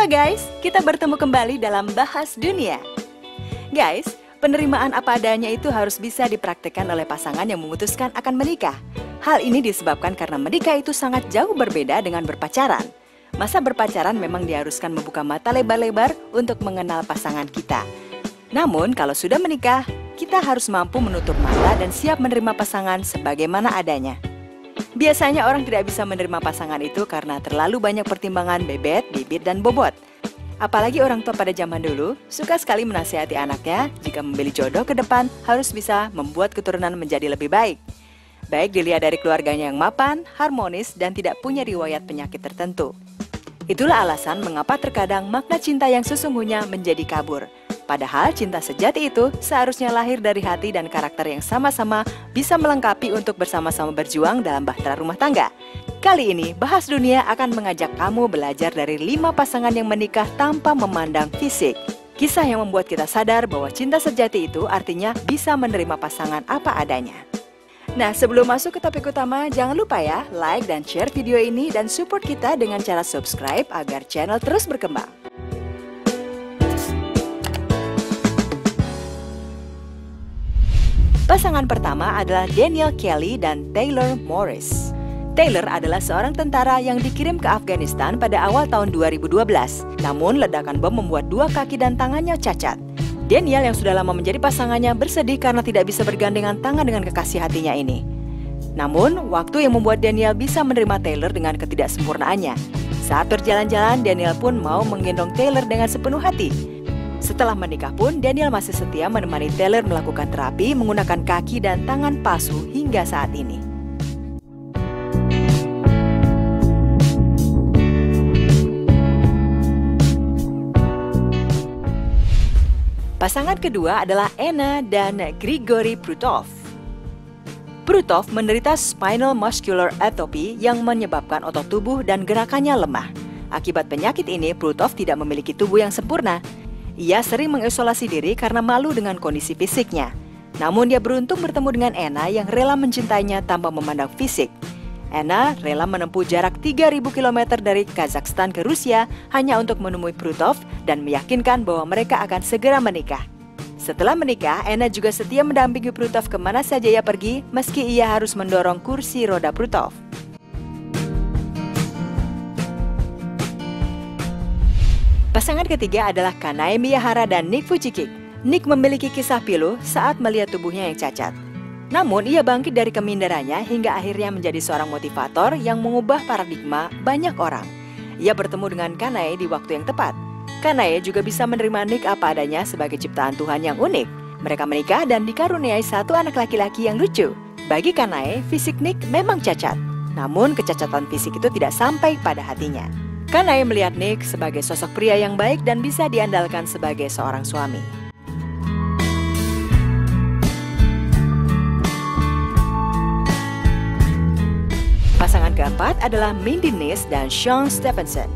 Halo guys, kita bertemu kembali dalam Bahas Dunia. Guys, penerimaan apa adanya itu harus bisa dipraktikkan oleh pasangan yang memutuskan akan menikah. Hal ini disebabkan karena menikah itu sangat jauh berbeda dengan berpacaran. Masa berpacaran memang diharuskan membuka mata lebar-lebar untuk mengenal pasangan kita. Namun kalau sudah menikah, kita harus mampu menutup mata dan siap menerima pasangan sebagaimana adanya. Biasanya orang tidak bisa menerima pasangan itu karena terlalu banyak pertimbangan bebet, bibit, dan bobot. Apalagi orang tua pada zaman dulu suka sekali menasihati anaknya jika memilih jodoh ke depan harus bisa membuat keturunan menjadi lebih baik. Baik dilihat dari keluarganya yang mapan, harmonis, dan tidak punya riwayat penyakit tertentu. Itulah alasan mengapa terkadang makna cinta yang sesungguhnya menjadi kabur. Padahal cinta sejati itu seharusnya lahir dari hati dan karakter yang sama-sama bisa melengkapi untuk bersama-sama berjuang dalam bahtera rumah tangga. Kali ini, Bahas Dunia akan mengajak kamu belajar dari 5 pasangan yang menikah tanpa memandang fisik. Kisah yang membuat kita sadar bahwa cinta sejati itu artinya bisa menerima pasangan apa adanya. Nah, sebelum masuk ke topik utama, jangan lupa ya, like dan share video ini dan support kita dengan cara subscribe agar channel terus berkembang. Pasangan pertama adalah Daniel Kelly dan Taylor Morris. Taylor adalah seorang tentara yang dikirim ke Afghanistan pada awal tahun 2012. Namun ledakan bom membuat 2 kaki dan tangannya cacat. Daniel yang sudah lama menjadi pasangannya bersedih karena tidak bisa bergandengan tangan dengan kekasih hatinya ini. Namun, waktu yang membuat Daniel bisa menerima Taylor dengan ketidaksempurnaannya. Saat berjalan-jalan, Daniel pun mau menggendong Taylor dengan sepenuh hati. Setelah menikah pun, Daniel masih setia menemani Taylor melakukan terapi menggunakan kaki dan tangan palsu hingga saat ini. Pasangan kedua adalah Anna dan Grigory Prutov. Prutov menderita spinal muscular atrophy yang menyebabkan otot tubuh dan gerakannya lemah. Akibat penyakit ini, Prutov tidak memiliki tubuh yang sempurna. Ia sering mengisolasi diri karena malu dengan kondisi fisiknya. Namun dia beruntung bertemu dengan Anna yang rela mencintainya tanpa memandang fisik. Anna rela menempuh jarak 3.000 km dari Kazakhstan ke Rusia hanya untuk menemui Prutov dan meyakinkan bahwa mereka akan segera menikah. Setelah menikah, Anna juga setia mendampingi Prutov kemana saja ia pergi meski ia harus mendorong kursi roda Prutov. Pasangan ketiga adalah Kanae Miyahara dan Nick Vujicic. Nick memiliki kisah pilu saat melihat tubuhnya yang cacat. Namun ia bangkit dari keminderannya hingga akhirnya menjadi seorang motivator yang mengubah paradigma banyak orang. Ia bertemu dengan Kanae di waktu yang tepat. Kanae juga bisa menerima Nick apa adanya sebagai ciptaan Tuhan yang unik. Mereka menikah dan dikaruniai 1 anak laki-laki yang lucu. Bagi Kanae, fisik Nick memang cacat. Namun kecacatan fisik itu tidak sampai pada hatinya. Kanae melihat Nick sebagai sosok pria yang baik dan bisa diandalkan sebagai seorang suami. Pasangan keempat adalah Mindy Nis dan Shawn Stephenson.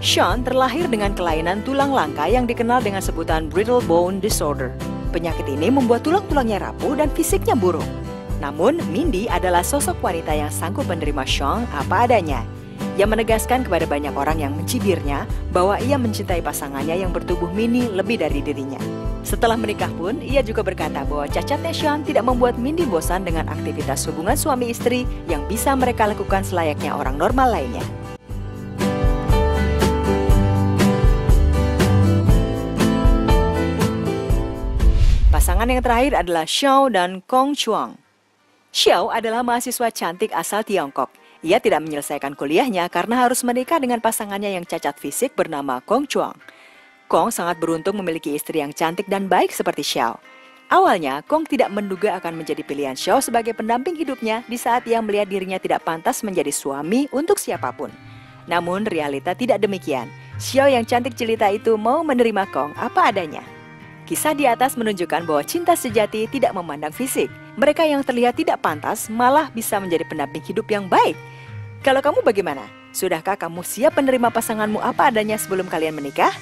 Shawn terlahir dengan kelainan tulang langka yang dikenal dengan sebutan brittle bone disorder. Penyakit ini membuat tulang-tulangnya rapuh dan fisiknya buruk. Namun, Mindy adalah sosok wanita yang sanggup menerima Shawn apa adanya. Ia menegaskan kepada banyak orang yang mencibirnya bahwa ia mencintai pasangannya yang bertubuh mini lebih dari dirinya. Setelah menikah pun, ia juga berkata bahwa cacatnya Shawn tidak membuat Mindy bosan dengan aktivitas hubungan suami istri yang bisa mereka lakukan selayaknya orang normal lainnya. Pasangan yang terakhir adalah Xiao dan Kong Chuang. Xiao adalah mahasiswa cantik asal Tiongkok. Ia tidak menyelesaikan kuliahnya karena harus menikah dengan pasangannya yang cacat fisik bernama Kong Chuang. Kong sangat beruntung memiliki istri yang cantik dan baik seperti Xiao. Awalnya, Kong tidak menduga akan menjadi pilihan Xiao sebagai pendamping hidupnya di saat ia melihat dirinya tidak pantas menjadi suami untuk siapapun. Namun, realita tidak demikian. Xiao yang cantik jelita itu mau menerima Kong apa adanya. Kisah di atas menunjukkan bahwa cinta sejati tidak memandang fisik. Mereka yang terlihat tidak pantas malah bisa menjadi pendamping hidup yang baik. Kalau kamu bagaimana? Sudahkah kamu siap menerima pasanganmu apa adanya sebelum kalian menikah?